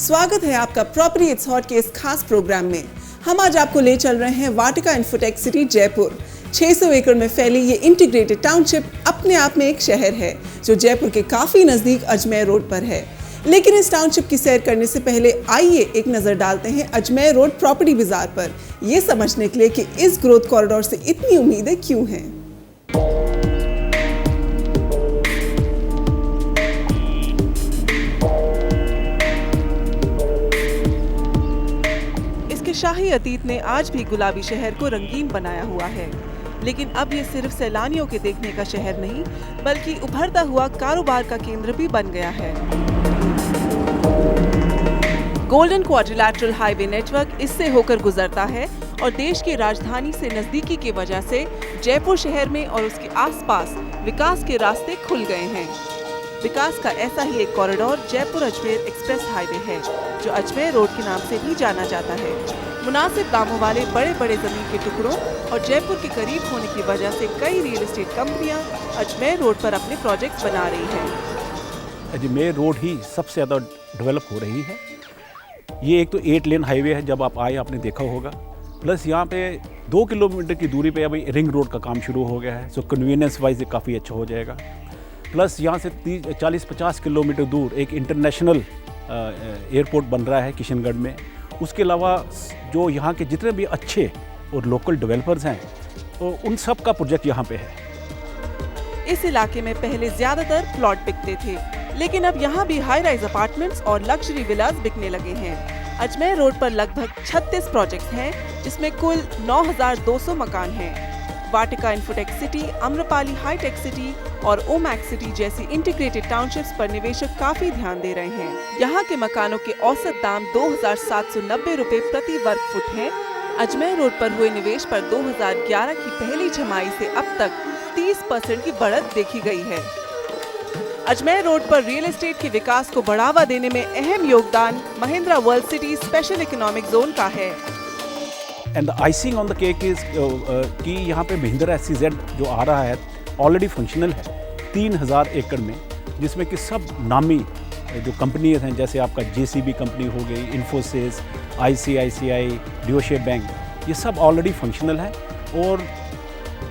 स्वागत है आपका प्रॉपर्टी इट्स हॉट के इस खास प्रोग्राम में। हम आज आपको ले चल रहे हैं वाटिका इन्फोटेक सिटी जयपुर। 600 एकड़ में फैली ये इंटीग्रेटेड टाउनशिप अपने आप में एक शहर है जो जयपुर के काफी नजदीक अजमेर रोड पर है। लेकिन इस टाउनशिप की सैर करने से पहले आइए एक नजर डालते हैं अजमेर रोड प्रॉपर्टी बाजार पर, ये समझने के लिए कि इस ग्रोथ कॉरिडोर से इतनी उम्मीदें क्यों हैं। शाही अतीत ने आज भी गुलाबी शहर को रंगीन बनाया हुआ है, लेकिन अब ये सिर्फ सैलानियों के देखने का शहर नहीं बल्कि उभरता हुआ कारोबार का केंद्र भी बन गया है। गोल्डन क्वाड्रिलैटरल हाईवे नेटवर्क इससे होकर गुजरता है और देश की राजधानी से नजदीकी की वजह से जयपुर शहर में और उसके आसपास विकास के रास्ते खुल गए हैं। विकास का ऐसा ही एक corridor Jaipur Ajmer express highway है जो अजमेर रोड के नाम से भी जाना जाता है। मुनासिब दामों वाले बड़े बड़े जमीन के टुकड़ों और जयपुर के करीब होने की वजह से कई रियल एस्टेट कंपनियां अजमेर रोड पर अपने प्रोजेक्ट्स बना रही हैं। अजमेर रोड ही सबसे ज़्यादा डेवलप हो रही है। ये एक तो 8 लेन हाईवे है, जब आप आए आपने देखा होगा। प्लस यहाँ पे 2 किलोमीटर की दूरी पे अभी रिंग रोड का काम शुरू हो गया है, सो कन्वीनियंस वाइज ये काफ़ी अच्छा हो जाएगा। प्लस यहाँ से 40-50 किलोमीटर दूर एक इंटरनेशनल एयरपोर्ट बन रहा है किशनगढ़ में। उसके अलावा जो यहाँ के जितने भी अच्छे और लोकल डेवलपर्स हैं तो उन सब का प्रोजेक्ट यहाँ पे है। इस इलाके में पहले ज्यादातर प्लॉट बिकते थे, लेकिन अब यहाँ भी हाई राइज अपार्टमेंट्स और लग्जरी विलास बिकने लगे हैं। अजमेर रोड पर लगभग 36 प्रोजेक्ट्स हैं, जिसमें कुल 9,200 मकान हैं। Vatika infotech city, Amrapali hitech city और ओमैक्स सिटी जैसी इंटीग्रेटेड टाउनशिप्स पर निवेशक काफी ध्यान दे रहे हैं। यहाँ के मकानों के औसत दाम 2,790 रुपए प्रति वर्ग फुट हैं। अजमेर रोड पर हुए निवेश पर 2011 की पहली छमाही से अब तक 30% की बढ़त देखी गई है। अजमेर रोड पर रियल एस्टेट के विकास को बढ़ावा देने में अहम योगदान Mahindra world city special economic zone का है। And the icing on the cake is कि यहाँ पे महिंद्रा SEZ जो आ रहा है ऑलरेडी फंक्शनल है 3000 एकड़ में, जिसमें कि सब नामी जो कंपनीज हैं जैसे आपका JCB कंपनी हो गई, इन्फोसिस, ICICI, ड्यूशे बैंक, ये सब ऑलरेडी फंक्शनल है और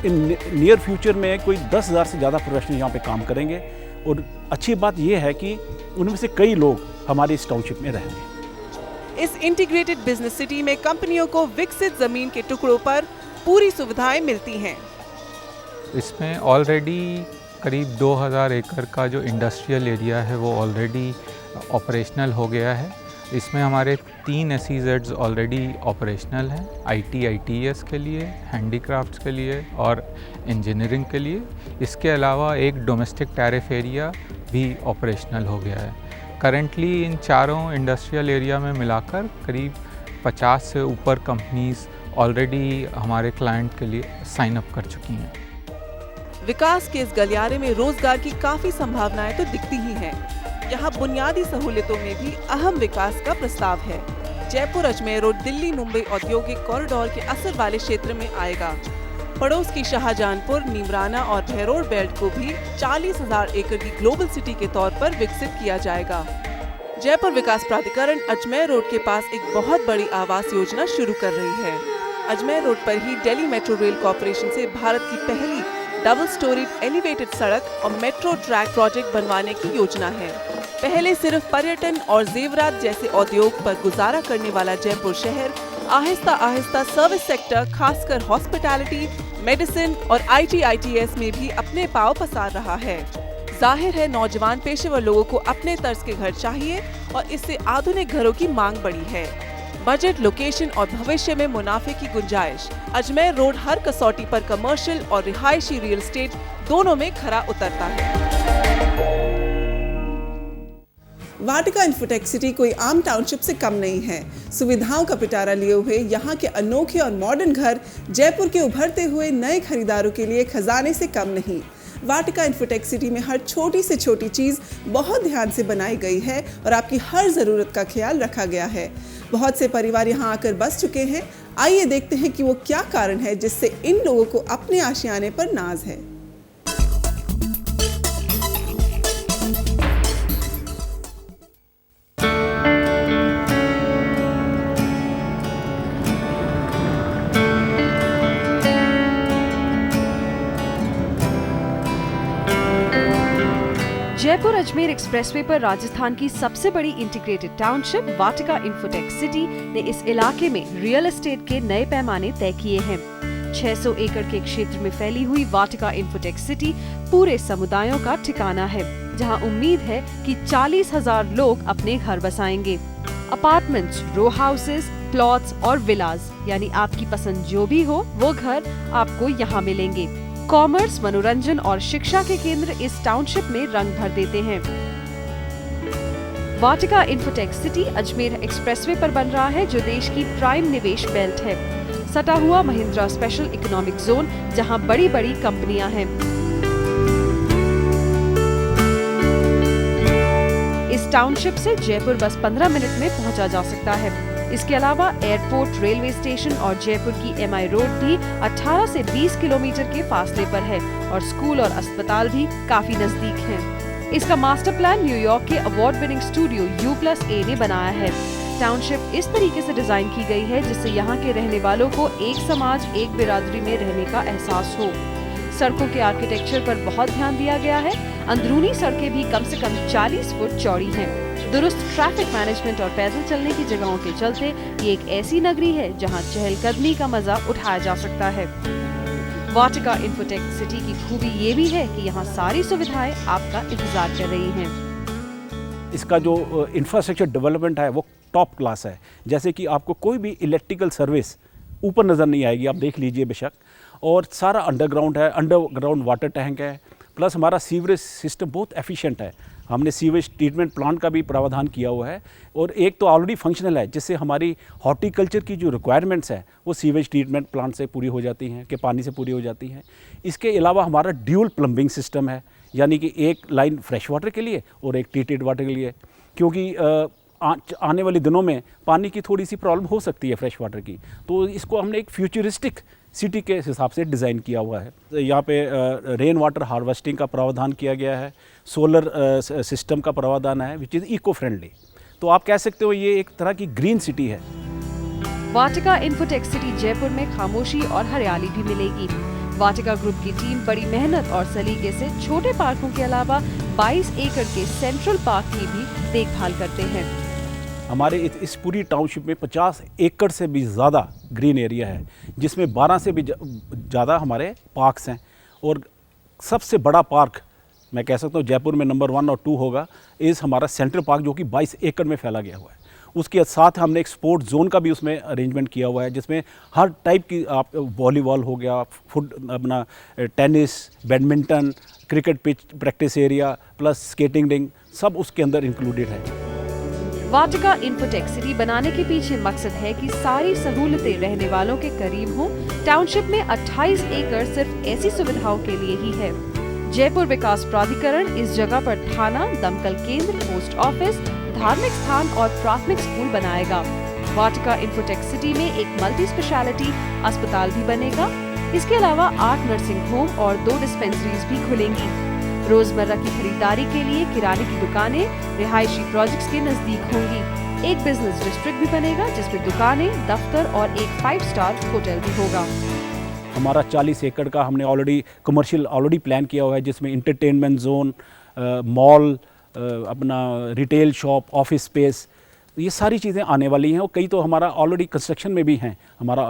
इन नियर फ्यूचर में कोई 10,000 से ज़्यादा प्रोफेशनल यहाँ पे काम करेंगे। और अच्छी बात ये है कि उनमें से कई लोग हमारे इस टाउनशिप में रहेंगे। इस इंटीग्रेटेड बिजनेस सिटी में कंपनियों को विकसित जमीन के टुकड़ों पर पूरी सुविधाएं मिलती हैं। इसमें ऑलरेडी करीब 2000 एकड़ का जो इंडस्ट्रियल एरिया है वो ऑलरेडी ऑपरेशनल हो गया है। इसमें हमारे 3 SEZs ऑलरेडी ऑपरेशनल हैं, IT ITES के लिए, हैंडीक्राफ्ट्स के लिए और इंजीनियरिंग के लिए। इसके अलावा एक डोमेस्टिक टैरिफ एरिया भी ऑपरेशनल हो गया है। करेंटली इन चारों इंडस्ट्रियल एरिया में मिलाकर करीब 50 से ऊपर कंपनीज ऑलरेडी हमारे क्लाइंट के लिए साइन अप कर चुकी हैं। विकास के इस गलियारे में रोजगार की काफी संभावनाएं तो दिखती ही हैं। यहाँ बुनियादी सहूलियतों में भी अहम विकास का प्रस्ताव है। जयपुर अजमेर रोड दिल्ली मुंबई औद्योगिक कॉरिडोर के असर वाले क्षेत्र में आएगा। पड़ोस की शाहजहानपुर, नीमराना और भैरोड बेल्ट को भी 40,000 एकड़ की ग्लोबल सिटी के तौर पर विकसित किया जाएगा। जयपुर विकास प्राधिकरण अजमेर रोड के पास एक बहुत बड़ी आवास योजना शुरू कर रही है। अजमेर रोड पर ही दिल्ली मेट्रो रेल कॉर्पोरेशन से भारत की पहली डबल स्टोरीड एलिवेटेड सड़क और मेट्रो ट्रैक प्रोजेक्ट बनवाने की योजना है। पहले सिर्फ पर्यटन और जेवरात जैसे उद्योग पर गुजारा करने वाला जयपुर शहर आहिस्ता आहिस्ता सर्विस सेक्टर, खासकर हॉस्पिटैलिटी, मेडिसिन और IT ITES में भी अपने पांव पसार रहा है। जाहिर है नौजवान पेशेवर लोगों को अपने तर्ज के घर चाहिए और इससे आधुनिक घरों की मांग बढ़ी है। बजट, लोकेशन और भविष्य में मुनाफे की गुंजाइश, अजमेर रोड हर कसौटी पर कमर्शियल और रिहायशी रियल एस्टेट दोनों में खरा उतरता है। वाटिका इन्फोटेक सिटी कोई आम टाउनशिप से कम नहीं है। सुविधाओं का पिटारा लिए हुए यहाँ के अनोखे और मॉडर्न घर जयपुर के उभरते हुए नए खरीदारों के लिए खजाने से कम नहीं। वाटिका इन्फोटेक सिटी में हर छोटी से छोटी चीज़ बहुत ध्यान से बनाई गई है और आपकी हर ज़रूरत का ख्याल रखा गया है। बहुत से परिवार यहाँ आकर बस चुके हैं। आइए देखते हैं कि वो क्या कारण है जिससे इन लोगों को अपने आशियाने पर नाज है। जयपुर अजमेर एक्सप्रेसवे पर राजस्थान की सबसे बड़ी इंटीग्रेटेड टाउनशिप वाटिका इन्फोटेक सिटी ने इस इलाके में रियल एस्टेट के नए पैमाने तय किए हैं। 600 एकड़ के क्षेत्र में फैली हुई वाटिका इन्फोटेक सिटी पूरे समुदायों का ठिकाना है, जहां उम्मीद है कि 40,000 लोग अपने घर बसाएंगे। अपार्टमेंट्स, रो हाउसेस, प्लॉट्स और विलास, यानी आपकी पसंद जो भी हो वो घर आपको यहाँ मिलेंगे। कॉमर्स, मनोरंजन और शिक्षा के केंद्र इस टाउनशिप में रंग भर देते हैं। Vatika infotech city Ajmer expressway पर बन रहा है, जो देश की प्राइम निवेश बेल्ट है। सटा हुआ महिंद्रा स्पेशल इकोनॉमिक जोन, जहां बड़ी बड़ी कंपनियां हैं। इस टाउनशिप से जयपुर बस 15 मिनट में पहुंचा जा सकता है। इसके अलावा एयरपोर्ट, रेलवे स्टेशन और जयपुर की MI रोड भी 18 से 20 किलोमीटर के फासले पर है और स्कूल और अस्पताल भी काफी नजदीक हैं। इसका मास्टर प्लान न्यूयॉर्क के अवार्ड विनिंग स्टूडियो U+A ने बनाया है। टाउनशिप इस तरीके से डिजाइन की गई है जिससे यहाँ के रहने वालों को एक समाज, एक बिरादरी में रहने का एहसास हो। सड़कों के आर्किटेक्चर पर बहुत ध्यान दिया गया है। अंदरूनी सड़कें भी कम से कम 40 फुट चौड़ी हैं। दुरुस्त ट्रैफिक मैनेजमेंट और पैदल चलने की जगहों के चलते ये एक ऐसी नगरी है जहां चहलकदमी का मजा उठाया जा सकता है। वाटिका इन्फोटेक सिटी की खूबी ये भी है कि यहाँ सारी सुविधाएं आपका इंतजार कर रही हैं। इसका जो इंफ्रास्ट्रक्चर डेवलपमेंट है वो टॉप क्लास है। जैसे कि आपको कोई भी इलेक्ट्रिकल सर्विस ऊपर नज़र नहीं आएगी, आप देख लीजिए बेशक, और सारा अंडरग्राउंड है, अंडरग्राउंड वाटर टैंक है, प्लस हमारा सीवरेज सिस्टम बहुत एफिशिएंट है। हमने सीवेज ट्रीटमेंट प्लांट का भी प्रावधान किया हुआ है और एक तो ऑलरेडी फंक्शनल है, जिससे हमारी हॉर्टिकल्चर की जो रिक्वायरमेंट्स है वो सीवेज ट्रीटमेंट प्लांट से पूरी हो जाती हैं, के पानी से पूरी हो जाती हैं। इसके अलावा हमारा ड्यूल प्लम्बिंग सिस्टम है, यानी कि एक लाइन फ्रेश वाटर के लिए और एक ट्रीटेड वाटर के लिए, क्योंकि आने वाले दिनों में पानी की थोड़ी सी प्रॉब्लम हो सकती है फ्रेश वाटर की, तो इसको हमने एक फ्यूचरिस्टिक सिटी के हिसाब से डिज़ाइन किया हुआ है। यहाँ पे रेन वाटर हार्वेस्टिंग का प्रावधान किया गया है, सोलर सिस्टम का प्रावधान है विच इज़ इको फ्रेंडली। तो आप कह सकते हो ये एक तरह की ग्रीन सिटी है। वाटिका इन्फोटेक सिटी जयपुर में खामोशी और हरियाली भी मिलेगी। वाटिका ग्रुप की टीम बड़ी मेहनत और सलीके से छोटे पार्कों के अलावा 22 एकड़ के सेंट्रल पार्क की भी देखभाल करते हैं। हमारे इस पूरी टाउनशिप में 50 एकड़ से भी ज़्यादा ग्रीन एरिया है, जिसमें 12 से भी ज़्यादा हमारे पार्क्स हैं। और सबसे बड़ा पार्क मैं कह सकता हूँ जयपुर में नंबर 1 और 2 होगा इस हमारा सेंट्रल पार्क, जो कि 22 एकड़ में फैला गया हुआ है। उसके साथ हमने एक स्पोर्ट्स जोन का भी उसमें अरेंजमेंट किया हुआ है, जिसमें हर टाइप की आप वॉलीबॉल हो गया, अपना tennis, badminton, cricket pitch, practice area plus skating ring सब उसके अंदर इंक्लूडेड है। वाटिका इन्फोटेक सिटी बनाने के पीछे मकसद है कि सारी सहूलतें रहने वालों के करीब हों। टाउनशिप में 28 एकड़ सिर्फ ऐसी सुविधाओं के लिए ही है। जयपुर विकास प्राधिकरण इस जगह पर थाना, दमकल केंद्र, पोस्ट ऑफिस, धार्मिक स्थान और प्राथमिक स्कूल बनाएगा। वाटिका इन्फोटेक सिटी में एक मल्टी स्पेशलिटी अस्पताल भी बनेगा। इसके अलावा 8 नर्सिंग होम और 2 डिस्पेंसरीज भी खुलेंगी। रोजमर्रा की खरीदारी के लिए किराने की दुकानें रिहायशी प्रोजेक्ट्स के नजदीक होंगी। एक बिजनेस डिस्ट्रिक्ट भी बनेगा जिसमें दुकानें, दफ्तर और एक 5 स्टार होटल भी होगा। हमारा 40 एकड़ का हमने ऑलरेडी कमर्शियल प्लान किया हुआ है, जिसमें इंटरटेनमेंट जोन, मॉल, अपना रिटेल शॉप, ऑफिस स्पेस, ये सारी चीज़ें आने वाली हैं। और कई तो हमारा ऑलरेडी कंस्ट्रक्शन में भी हैं हमारा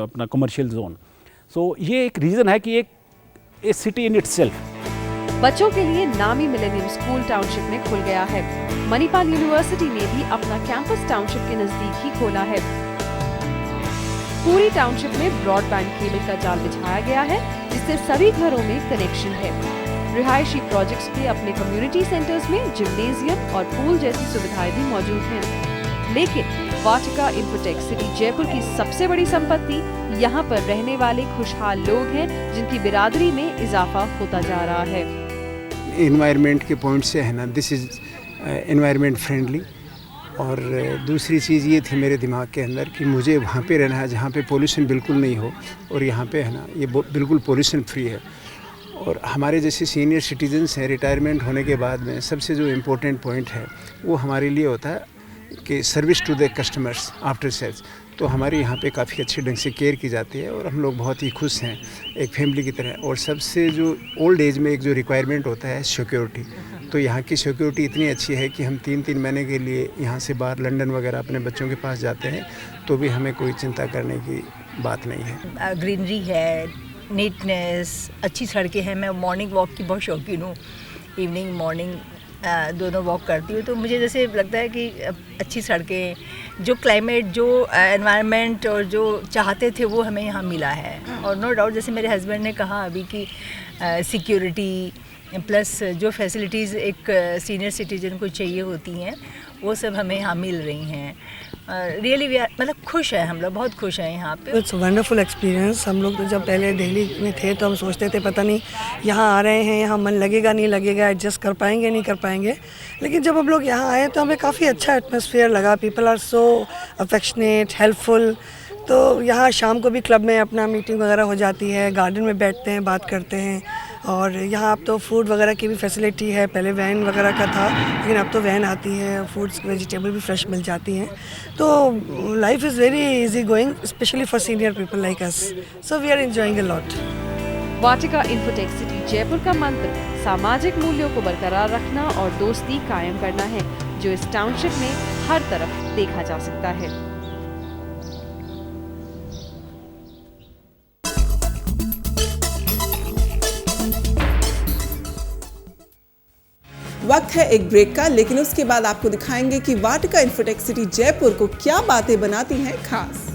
अपना कमर्शियल जोन। सो ये एक रीज़न है कि एक सिटी इन इटसेल्फ। बच्चों के लिए नामी मिलेनियम स्कूल टाउनशिप में खुल गया है। मणिपाल यूनिवर्सिटी ने भी अपना कैंपस टाउनशिप के नजदीक ही खोला है। पूरी टाउनशिप में ब्रॉडबैंड केबल का जाल बिछाया गया है, जिससे सभी घरों में कनेक्शन है। रिहायशी प्रोजेक्ट्स के अपने कम्युनिटी सेंटर्स में जिम्नेजियम और पूल जैसी सुविधाएं भी मौजूद हैं। लेकिन वाटिका इन्फोटेक सिटी जयपुर की सबसे बड़ी संपत्ति यहाँ पर रहने वाले खुशहाल लोग हैं, जिनकी बिरादरी में इजाफा होता जा रहा है। एनवायरनमेंट के पॉइंट से है ना, दिस इज़ एनवायरनमेंट फ्रेंडली। और दूसरी चीज़ ये थी मेरे दिमाग के अंदर कि मुझे वहाँ पे रहना है जहाँ पे पोल्यूशन बिल्कुल नहीं हो, और यहाँ पे है ना ये बिल्कुल पोल्यूशन फ्री है। और हमारे जैसे सीनियर सिटीजन्स हैं, रिटायरमेंट होने के बाद में सबसे जो इम्पोर्टेंट पॉइंट है वो हमारे लिए होता है कि service to the customers after sales. तो हमारे यहाँ पे काफ़ी अच्छे ढंग से केयर की जाती है और हम लोग बहुत ही खुश हैं एक फैमिली की तरह। और सबसे जो ओल्ड एज में एक जो रिक्वायरमेंट होता है सिक्योरिटी, तो यहाँ की सिक्योरिटी इतनी अच्छी है कि हम 3-3 महीने के लिए यहाँ से बाहर लंदन वगैरह अपने बच्चों के पास जाते हैं तो भी हमें कोई चिंता करने की बात नहीं है। ग्रीनरी है, नीटनेस, अच्छी सड़कें हैं। मैं मॉर्निंग वॉक की बहुत शौकीन हूँ, इवनिंग मॉर्निंग दोनों वॉक करती हूँ, तो मुझे जैसे लगता है कि अच्छी सड़कें, जो क्लाइमेट, जो एनवायरनमेंट और जो चाहते थे वो हमें यहाँ मिला है। और नो डाउट जैसे मेरे हस्बैंड ने कहा अभी कि सिक्योरिटी प्लस जो फैसिलिटीज़ एक सीनियर सिटीजन को चाहिए होती हैं वो सब हमें यहाँ मिल रही हैं। रियली वी आर, मतलब खुश है, हम लोग बहुत खुश हैं यहाँ पे। It's wonderful experience. हम लोग तो जब पहले दिल्ली में थे तो हम सोचते थे पता नहीं यहाँ आ रहे हैं, यहाँ मन लगेगा नहीं लगेगा, एडजस्ट कर पाएंगे नहीं कर पाएंगे, लेकिन जब हम लोग यहाँ आए तो हमें काफ़ी अच्छा एटमॉस्फेयर लगा। People are so affectionate, helpful. तो यहाँ शाम को भी क्लब में अपना मीटिंग वगैरह हो जाती है, गार्डन में बैठते हैं, बात करते हैं। और यहाँ अब तो फूड वगैरह की भी फैसिलिटी है, पहले वैन वगैरह का था लेकिन अब तो वैन आती है, फूड्स वेजिटेबल भी फ्रेश मिल जाती हैं। तो life is very easy going, specially for senior people like us, so we are enjoying a lot. Vatika infotech City Jaipur का मंत्र सामाजिक मूल्यों को बरकरार रखना और दोस्ती कायम करना है, जो इस टाउनशिप में हर तरफ देखा जा सकता है। वक्त है एक ब्रेक का, लेकिन उसके बाद आपको दिखाएंगे कि वाटिका इन्फोटेक सिटी जयपुर को क्या बातें बनाती हैं खास।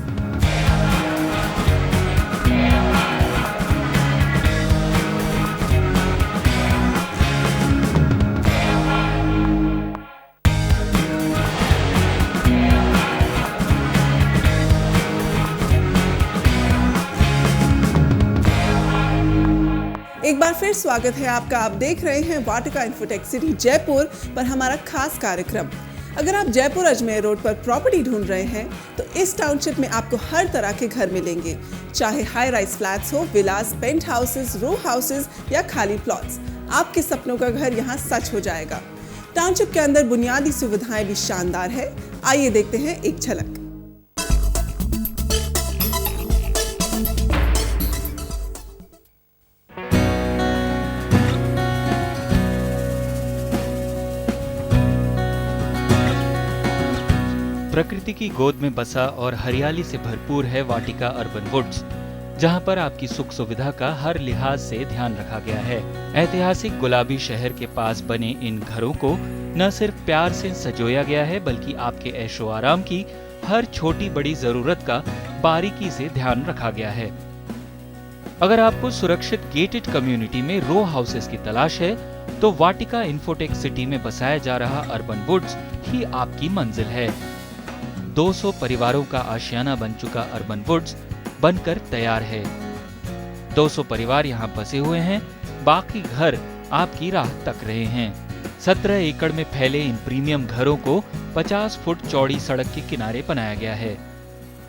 एक बार फिर स्वागत है आपका। आप देख रहे हैं वाटिका इन्फोटेक सिटी जयपुर पर हमारा खास कार्यक्रम। अगर आप जयपुर अजमेर रोड पर प्रॉपर्टी ढूंढ रहे हैं तो इस टाउनशिप में आपको हर तरह के घर मिलेंगे, चाहे हाई राइज फ्लैट्स हो, विलास, पेंट हाउसेस, रो हाउसेस या खाली प्लॉट्स। आपके सपनों का घर यहाँ सच हो जाएगा। टाउनशिप के अंदर बुनियादी सुविधाएं भी शानदार है। आइए देखते हैं एक झलक। प्रकृति की गोद में बसा और हरियाली से भरपूर है वाटिका अर्बन वुड्स, जहां पर आपकी सुख सुविधा का हर लिहाज से ध्यान रखा गया है। ऐतिहासिक गुलाबी शहर के पास बने इन घरों को न सिर्फ प्यार से सजोया गया है, बल्कि आपके ऐशो आराम की हर छोटी बड़ी जरूरत का बारीकी से ध्यान रखा गया है। अगर आपको सुरक्षित गेटेड कम्युनिटी में रो हाउसेस की तलाश है तो वाटिका इन्फोटेक सिटी में बसाया जा रहा अर्बन वुड्स ही आपकी मंजिल है। 200 परिवारों का आशियाना बन चुका अर्बन वुड्स बनकर तैयार है। 200 परिवार यहाँ बसे हुए हैं, बाकी घर आपकी राह तक रहे हैं। 17 एकड़ में फैले इन प्रीमियम घरों को 50 फुट चौड़ी सड़क के किनारे बनाया गया है।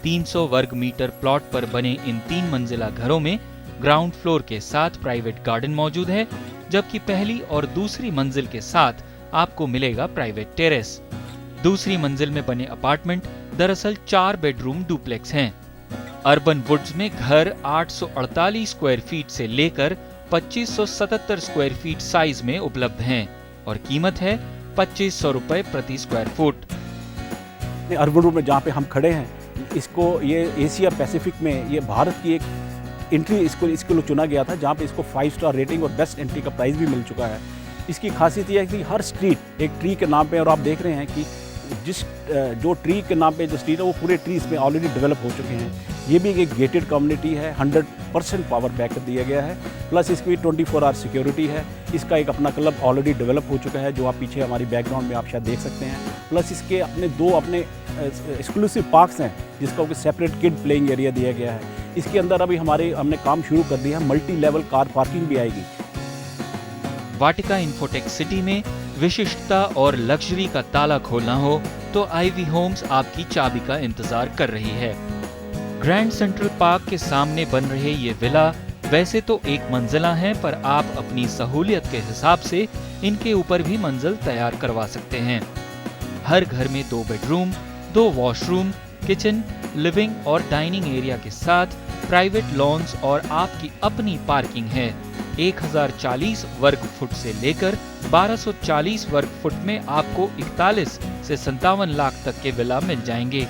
300 वर्ग मीटर प्लॉट पर बने इन 3 मंजिला घरों में ग्राउंड फ्लोर के साथ प्राइवेट गार्डन मौजूद है, जबकि पहली और दूसरी मंजिल के साथ आपको मिलेगा प्राइवेट टेरेस। दूसरी मंजिल में बने अपार्टमेंट दरअसल 4 बेडरूम डुप्लेक्स हैं। अर्बन वुड्स में घर 848 स्क्वायर फीट से लेकर 2577 स्क्वायर फीट साइज में उपलब्ध हैं और कीमत है 2500 रुपए प्रति स्क्वायर फुट। अर्बन वुड में जहाँ पे हम खड़े हैं, इसको ये एशिया पैसिफिक में ये भारत की एक एंट्री इसके लिए चुना गया था, जहाँ पे इसको 5 स्टार रेटिंग और बेस्ट एंट्री का प्राइज भी मिल चुका है। इसकी खासियत यह है कि हर स्ट्रीट एक ट्री के नाम पे, और आप देख रहे हैं कि जो ट्री के नाम पे जो स्ट्रीट है वो पूरे ट्रीज में ऑलरेडी डेवलप हो चुके हैं। ये भी एक गेटेड कम्युनिटी है, 100% पावर बैकअप दिया गया है, प्लस इसकी 24 आवर सिक्योरिटी है। इसका एक अपना क्लब ऑलरेडी डेवलप हो चुका है, जो आप पीछे हमारी बैकग्राउंड में आप शायद देख सकते हैं। प्लस इसके अपने 2 एक्सक्लूसिव पार्क्स हैं, जिसका एक सेपरेट किड प्लेइंग एरिया दिया गया है। इसके अंदर अभी हमने काम शुरू कर दिया है, मल्टी लेवल कार पार्किंग भी आएगी। वाटिका इन्फोटेक सिटी में विशिष्टता और लग्जरी का ताला खोलना हो तो आईवी होम्स आपकी चाबी का इंतजार कर रही है। ग्रैंड सेंट्रल पार्क के सामने बन रहे ये विला वैसे तो 1 मंजिला हैं, पर आप अपनी सहूलियत के हिसाब से इनके ऊपर भी मंजिल तैयार करवा सकते हैं। हर घर में 2 बेडरूम, 2 वॉशरूम, किचन, लिविंग और डाइनिंग एरिया के साथ प्राइवेट लॉन्स और आपकी अपनी पार्किंग है। 1040 वर्ग फुट से लेकर 1240 वर्ग फुट में आपको 41 से 57 लाख तक के विला मिल जाएंगे।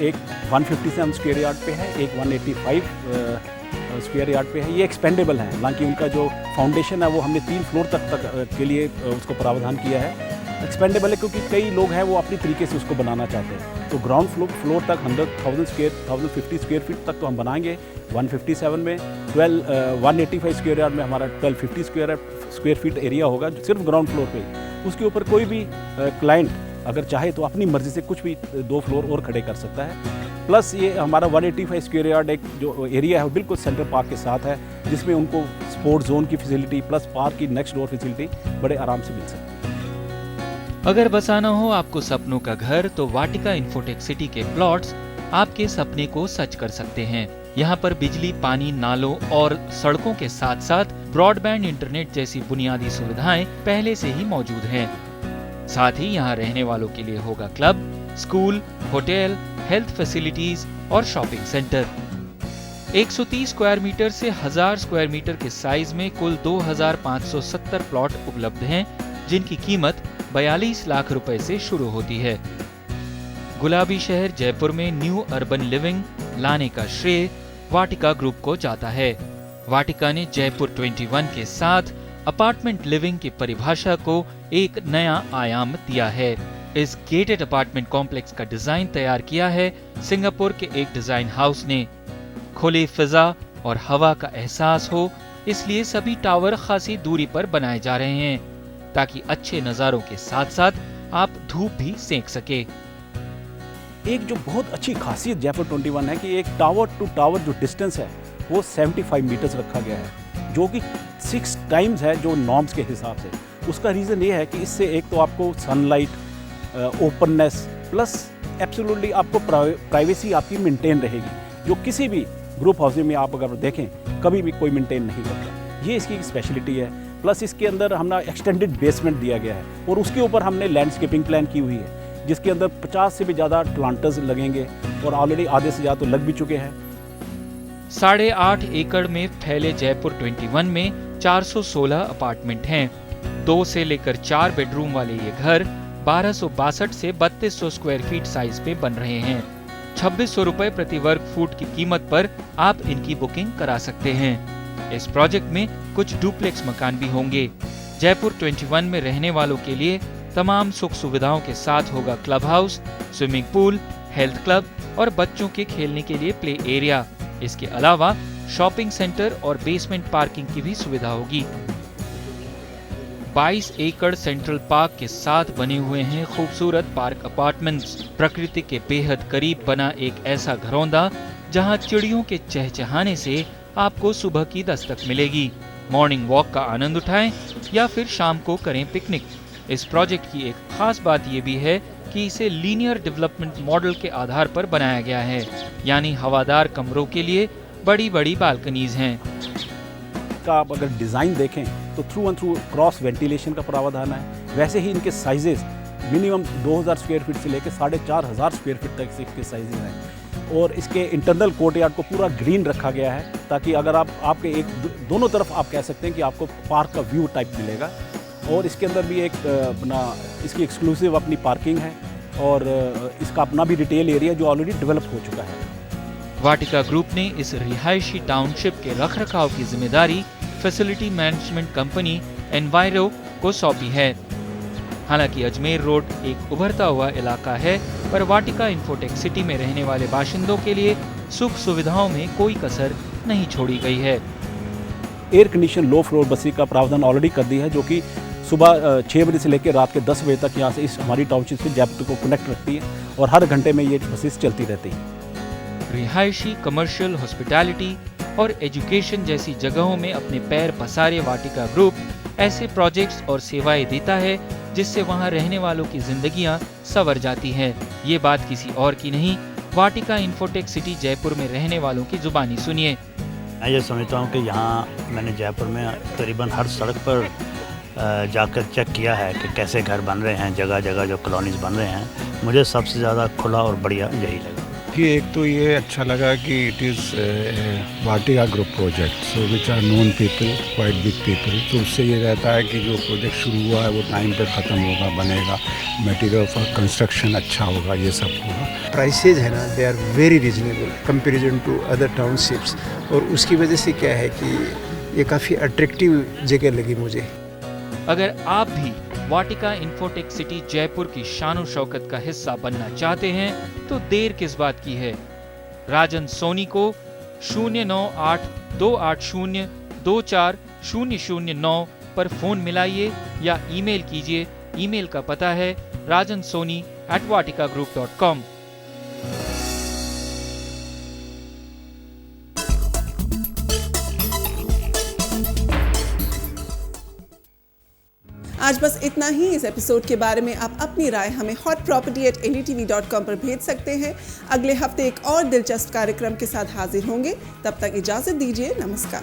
एक 157 स्क्वायर यार्ड पे है, एक 185 स्क्वायर यार्ड पे है। ये एक्सपेंडेबल है, हालांकि उनका जो फाउंडेशन है वो हमने 3 फ्लोर तक के लिए उसको प्रावधान किया है। एक्सपेंडेबल है क्योंकि कई लोग हैं वो अपनी तरीके से उसको बनाना चाहते हैं। तो ग्राउंड फ्लोर तक 1050 स्क्वायर फीट तक तो हम बनाएंगे। 157 में 185 स्क्वायर यार्ड में हमारा 1250 स्क्वायर फीट एरिया होगा सिर्फ ग्राउंड फ्लोर पे। उसके ऊपर कोई भी क्लाइंट अगर चाहे तो अपनी मर्जी से कुछ भी 2 फ्लोर और खड़े कर सकता है। प्लस ये हमारा 185 स्क्वायर यार्ड एक जो एरिया है वो बिल्कुल सेंट्रल पार्क के साथ है, जिसमें उनको स्पोर्ट्स जोन की फैसिलिटी प्लस पार्क की नेक्स्ट डोर फैसिलिटी बड़े आराम से मिल सकती है। अगर बसाना हो आपको सपनों का घर तो वाटिका इन्फोटेक सिटी के प्लॉट्स आपके सपने को सच कर सकते हैं। यहाँ पर बिजली, पानी, नालों और सड़कों के साथ साथ ब्रॉडबैंड इंटरनेट जैसी बुनियादी सुविधाएं पहले से ही मौजूद हैं। साथ ही यहाँ रहने वालों के लिए होगा club, school, hotel, health facilities और शॉपिंग सेंटर। 130 स्क्वायर मीटर से 1000 स्क्वायर मीटर के साइज में कुल 2570 प्लॉट उपलब्ध हैं, जिनकी कीमत 42 लाख रुपए से शुरू होती है। गुलाबी शहर जयपुर में न्यू अर्बन लिविंग लाने का श्रेय वाटिका ग्रुप को जाता है। वाटिका ने जयपुर 21 के साथ अपार्टमेंट लिविंग की परिभाषा को एक नया आयाम दिया है। इस गेटेड अपार्टमेंट कॉम्प्लेक्स का डिजाइन तैयार किया है सिंगापुर के एक डिजाइन हाउस ने। खुली फिजा और हवा का एहसास हो, इसलिए सभी टावर खासी दूरी पर बनाए जा रहे हैं ताकि अच्छे नजारों के साथ साथ आप धूप भी सेंक सके। एक जो बहुत अच्छी खासियत जयपुर 21 है कि एक टावर टू टावर जो डिस्टेंस है वो 75 मीटर्स रखा गया है, जो कि 6 टाइम्स है जो नॉर्म्स के हिसाब से। उसका रीज़न ये है कि इससे एक तो आपको सनलाइट, ओपननेस प्लस एब्सोल्युटली आपको प्राइवेसी आपकी मेंटेन रहेगी, जो किसी भी ग्रुप हाउसिंग में आप अगर देखें कभी भी कोई मेंटेन नहीं करता। ये इसकी स्पेशलिटी है। प्लस इसके अंदर हमने एक्सटेंडेड बेसमेंट दिया गया है और उसके ऊपर हमने लैंडस्केपिंग प्लान की हुई है, जिसके अंदर 50 से भी ज़्यादा प्लांटर्स लगेंगे और ऑलरेडी आधे से ज़्यादा तो लग भी चुके हैं। 8.5 एकड़ में फैले जयपुर 21 में 416 अपार्टमेंट हैं। 2 से लेकर 4 बेडरूम वाले ये घर 1262 से 3200 स्क्वायर फीट साइज पे बन रहे हैं। 2600 रुपए प्रति वर्ग फुट की कीमत पर आप इनकी बुकिंग करा सकते हैं। इस प्रोजेक्ट में कुछ डुप्लेक्स मकान भी होंगे। जयपुर 21 में रहने वालों के लिए तमाम सुख सुविधाओं के साथ होगा club house, swimming pool, health club और बच्चों के खेलने के लिए प्ले एरिया। इसके अलावा शॉपिंग सेंटर और बेसमेंट पार्किंग की भी सुविधा होगी। 22 एकड़ सेंट्रल पार्क के साथ बने हुए हैं खूबसूरत पार्क अपार्टमेंट्स। प्रकृति के बेहद करीब बना एक ऐसा घरौंदा जहां चिड़ियों के चहचहाने से आपको सुबह की दस्तक मिलेगी। मॉर्निंग वॉक का आनंद उठाएं या फिर शाम को करें पिकनिक। इस प्रोजेक्ट की एक खास बात ये भी है कि इसे लीनियर डेवलपमेंट मॉडल के आधार पर बनाया गया है, यानी हवादार कमरों के लिए बड़ी बड़ी बालकनीज हैं। का आप अगर डिज़ाइन देखें तो through and through cross ventilation का प्रावधान है। वैसे ही इनके साइजेस मिनिमम 2000 स्क्वायर फीट से लेकर 4500 स्क्वायर फीट तक इसके साइजेस हैं। और इसके इंटरनल कोर्टयार्ड को पूरा ग्रीन रखा गया है ताकि अगर आपके एक दोनों तरफ आप कह सकते हैं कि आपको पार्क का व्यू टाइप मिलेगा। और इसके अंदर भी एक अपना इसकी एक्सक्लूसिव अपनी पार्किंग है और इसका अपना भी रिटेल एरिया जो ऑलरेडी डेवलप हो चुका है। वाटिका ग्रुप ने इस रिहायशी टाउनशिप के रखरखाव की जिम्मेदारी फैसिलिटी मैनेजमेंट कंपनी एनवायरो को सौंपी है। हालांकि अजमेर रोड एक उभरता हुआ इलाका है, पर वाटिका इन्फोटेक सिटी में रहने वाले बाशिंदों के लिए सुख सुविधाओं में कोई कसर नहीं छोड़ी गई है। एयर कंडीशन लो फ्लोर बसें का प्रावधान ऑलरेडी कर दिया है, जो कि सुबह 6 बजे से लेकर रात के 10 बजे तक यहाँ से इस हमारी टाउनशिप से जयपुर को कनेक्ट रखती है और हर घंटे में ये बसेस चलती रहती हैं। रिहायशी, कमर्शियल, हॉस्पिटैलिटी और एजुकेशन जैसी जगहों में अपने पैर पसारे वाटिका ग्रुप ऐसे प्रोजेक्ट्स और सेवाएं देता है जिससे वहां रहने वालों की जिंदगियां संवर जाती हैं। ये बात किसी और की नहीं, वाटिका इन्फोटेक सिटी जयपुर में रहने वालों की जुबानी सुनिए। मैं ये समझता हूँ कि यहाँ मैंने जयपुर में करीबन हर सड़क पर जाकर चेक किया है कि कैसे घर बन रहे हैं, जगह जगह जो कॉलोनीज बन रहे हैं, मुझे सबसे ज़्यादा खुला और बढ़िया यही लगा कि एक तो ये अच्छा लगा कि it is Vatika group project, so which are known people, quite big people. तो उससे ये रहता है कि जो प्रोजेक्ट शुरू हुआ है वो टाइम पे ख़त्म होगा, बनेगा, मटेरियल फॉर कंस्ट्रक्शन अच्छा होगा, ये सब होगा। प्राइसेज है ना, they are very reasonable comparison to other townships, और उसकी वजह से क्या है कि ये काफ़ी अट्रैक्टिव जगह लगी मुझे। अगर आप भी वाटिका इन्फोटेक सिटी जयपुर की शान शौकत का हिस्सा बनना चाहते हैं तो देर किस बात की है। राजन सोनी को 09828024009 पर फोन मिलाइए या ईमेल कीजिए। ईमेल का पता है rajansoni@vaticagroup.com। आज बस इतना ही। इस एपिसोड के बारे में आप अपनी राय हमें hotproperty@ntv.com पर भेज सकते हैं। अगले हफ्ते एक और दिलचस्प कार्यक्रम के साथ हाजिर होंगे। तब तक इजाजत दीजिए। नमस्कार।